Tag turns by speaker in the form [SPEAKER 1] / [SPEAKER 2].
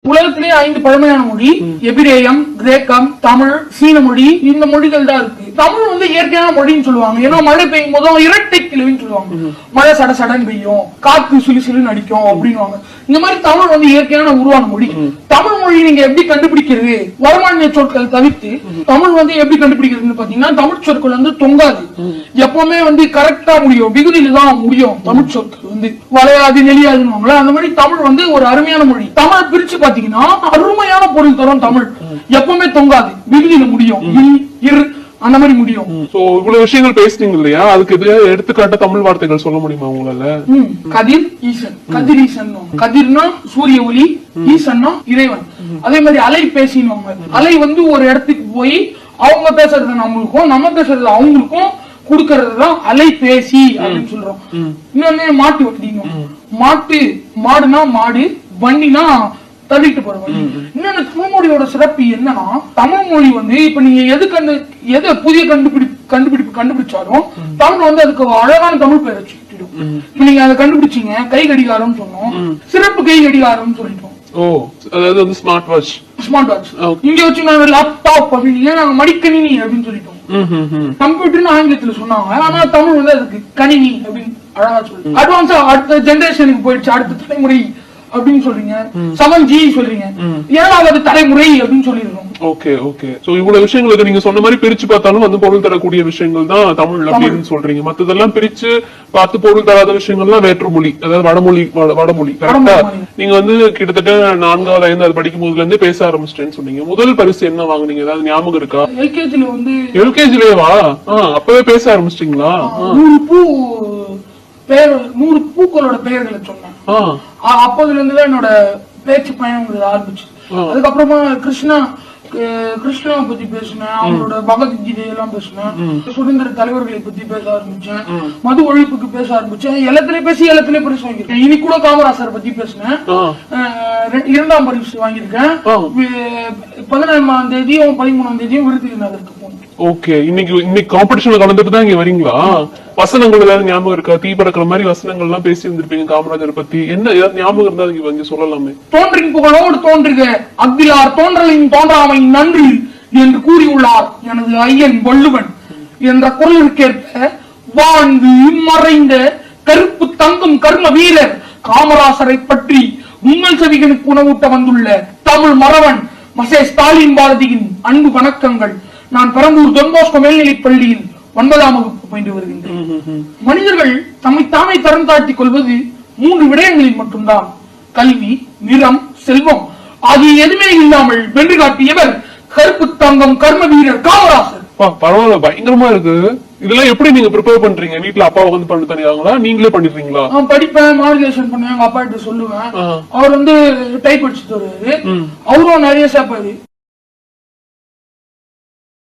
[SPEAKER 1] உலகத்திலேயே 5 பழமையான மொழி எபிரேயம், கிரேக்கம், தமிழ், சீன மொழி. இந்த மொழிகள் தான் இருக்கு. தமிழ் வந்து இயற்கையான மொழின்னு சொல்லுவாங்க. ஏன்னா மழை பெய்யும் போதும் இரட்டை கிழவின்னு சொல்லுவாங்க. மழை சட சடன் பெய்யும், காத்து சுழி சுழின்னு அடிக்கும் அப்படின்னுவாங்க. இந்த மாதிரி தமிழ் வந்து இயற்கையான உருவான மொழி. தமிழ் மொழி நீங்க எப்படி கண்டுபிடிக்கிறது? வடமாநில சொற்கள் தவிர்த்து தமிழ் வந்து எப்படி கண்டுபிடிக்கிறதுன்னு பாத்தீங்கன்னா, தமிழ் சொற்கள் வந்து தொங்காது. எப்பவுமே வந்து கரெக்டா முடியும், விகுதியில தான் முடியும். தமிழ் சொற்கள் வந்து வளையாது நெளியாதுன்னு அந்த மாதிரி தமிழ் வந்து ஒரு அருமையான மொழி. தமிழ் பிரிச்சு பாத்தீங்கன்னா அருமையான பொருள் தரும். தமிழ் எப்பவுமே தொங்காது, விகுதியில முடியும். அந்த மாதிரி முடியும்.
[SPEAKER 2] சோ இவ்வளவு விஷயங்கள் பேசுறீங்க இல்லையா, அதுக்கு இது எடுத்துக்காட்ட தமிழ் வார்த்தைகள் சொல்ல முடியுமா உங்களால?
[SPEAKER 1] கதிர், ஈசன். கதிர் ஈசன், கதிர்னா சூரிய ஒளி, ஈசன்னா இறைவன். அதே மாதிரி அலை பேசினுவாங்க. அலை வந்து ஒரு இடத்துக்கு போய் அவங்க பேசுறது நம்மளுக்கும், நம்ம பேசுறது அவங்களுக்கும் குடுக்கறதுதான் அலை பேசி அப்படின்னு சொல்றோம். இன்னொன்னு மாட்டு வண்டினும். மாடுனா மாடு, வண்டினா தள்ளிட்டு போற வண்டி. இன்னொன்னு தமிழ் மொழியோட சிறப்பு என்னன்னா, தமிழ் மொழி வந்து இப்ப நீங்க எது புதிய கண்டுபிடிப்பு கண்டுபிடிச்சாலும் தமிழ் வந்து அதுக்கு அழகான தமிழ் பேர் வச்சுக்கிடும். இப்ப நீங்க அதை கண்டுபிடிச்சீங்க, கை கடிகாரம் சொன்னோம், சிறப்பு கை கடிகாரம் சொல்லிட்டோம்.
[SPEAKER 2] அதாவது வந்து ஸ்மார்ட் வாட்ச்.
[SPEAKER 1] இங்க வச்சுங்க லேப்டாப் அப்படின்னு, நாங்க மடிக்கணினி அப்படின்னு சொல்லிட்டோம். கம்ப்யூட்டர்னு ஆங்கிலத்துல சொன்னாங்க, ஆனா தமிழ் வந்து அதுக்கு கணினி அப்படின்னு அழகா சொல்லி அட்வான்ஸா அடுத்த ஜெனரேஷனுக்கு போயிடுச்சு. அடுத்த தலைமுறை அப்படின்னு சொல்றீங்க, 7G சொல்றீங்க, 7வது தலைமுறை அப்படின்னு சொல்லிருக்கோம்.
[SPEAKER 2] Okay okay. சோ இவ்வளவு விஷயங்களுக்கு நீங்க சொன்ன மாதிரி பிரிச்சு பார்த்தாலும் வந்து பொருள் தரக்கூடிய விஷயங்கள் தான் தமிழ் அப்படின்னு சொல்றீங்க. மத்ததெல்லாம் பிரிச்சு பார்த்து பொருள் தராத விஷயங்கள்லாம் வேற்று மொழி, அதாவது வடமொழி. கரெக்டா? நீங்க வந்து கிட்டத்தட்ட 4வது 5வது படிக்கும் போதுல இருந்து பேச ஆரம்பிச்சிட்டேன்னு சொன்னீங்க. முதல் பரிசு என்ன வாங்குனீங்க? ஏதாவது ஞாபகம் இருக்கா? எல்கேஜிலேவா? அப்பவே பேச ஆரம்பிச்சிட்டீங்களா?
[SPEAKER 1] 100 பூக்களோட பெயர்களை சொன்னேன். அப்போதுல இருந்து என்னோட பேச்சு பயணம் ஆரம்பிச்சு. அதுக்கப்புறமா கிருஷ்ணாவை பத்தி பேசினேன், அவங்களோட பகவத்கீதை எல்லாம் பேசினேன், சுதந்திர தலைவர்களை பத்தி பேச ஆரம்பிச்சேன், மது ஒழிப்புக்கு பேச ஆரம்பிச்சேன். எல்லாத்திலயும் பேசி எல்லாத்திலயும் பரிசு வாங்கியிருக்கேன். இன்னைக்கு கூட காமராசர் பத்தி பேசினேன், 2ஆம் பரிசு வாங்கியிருக்கேன். 14ஆம் தேதியும் 13ஆம் தேதியும் விருதுநகருக்கு போனேன்.
[SPEAKER 2] ஓகே. இன்னைக்கு காம்படிஷன்ல கலந்துட்டு தான் இங்க வரீங்களா? வசனங்கள் ஏதாவது ஞாபகம் இருக்கா? தீ பறக்கிற மாதிரி வசனங்கள் எல்லாம் பேசி இருந்திருப்பீங்க காமராஜர் பத்தி. என்ன ஏதாவது ஞாபகம் இருந்தா இங்க சொல்லலாமே.
[SPEAKER 1] தோன்றின் புகழோடு தோன்றுக அக்திலார் தோன்றலின் தோன்றாமை நன்றி என்று கூறியுள்ளார் எனது ஐயன் வள்ளுவன் என்ற குரலுக்கேற்ப வாழ்ந்து மறைந்த கருப்பு தங்கும் கர்ம வீரர் காமராசரை பற்றி உங்கள் செவிகளுக்கு உணவூட்ட வந்துள்ள தமிழ் மறவன் மசே ஸ்டாலின் பாரதியின் அன்பு வணக்கங்கள். நான் பெரம்பூர் தொன்போஸ்கோ மேல்நிலைப் பள்ளியில் 9ஆம் வகுப்பு பயின்று வருகின்றேன். மனிதர்கள் தம்மைத்தானே தரம் தாழ்த்திக் கொள்வது 3 விடயங்களில் மட்டும்தான்: கல்வி, நிறம், செல்வம் ஆகிய எதுவுமே இல்லாமல் வென்று காட்டியவர் கருப்பு தங்கம் கர்ம வீரர் காமராசர்.
[SPEAKER 2] பரவாயில்ல, பயங்கரமா இருக்கு. இதெல்லாம் எப்படி நீங்க ப்ரிப்பேர் பண்றீங்க? வீட்டுல அப்பா வந்து பண்ணி தருவாங்களா, நீங்களே பண்ணிடுறீங்களா?
[SPEAKER 1] படிப்பேன், மாடுலேஷன் பண்ணுவேன், அப்பா கிட்ட சொல்லுவேன். அவர் வந்து டைப் அடிச்சுட்டு வருவாரு. அவரும் நிறைய சேர்ப்பாரு.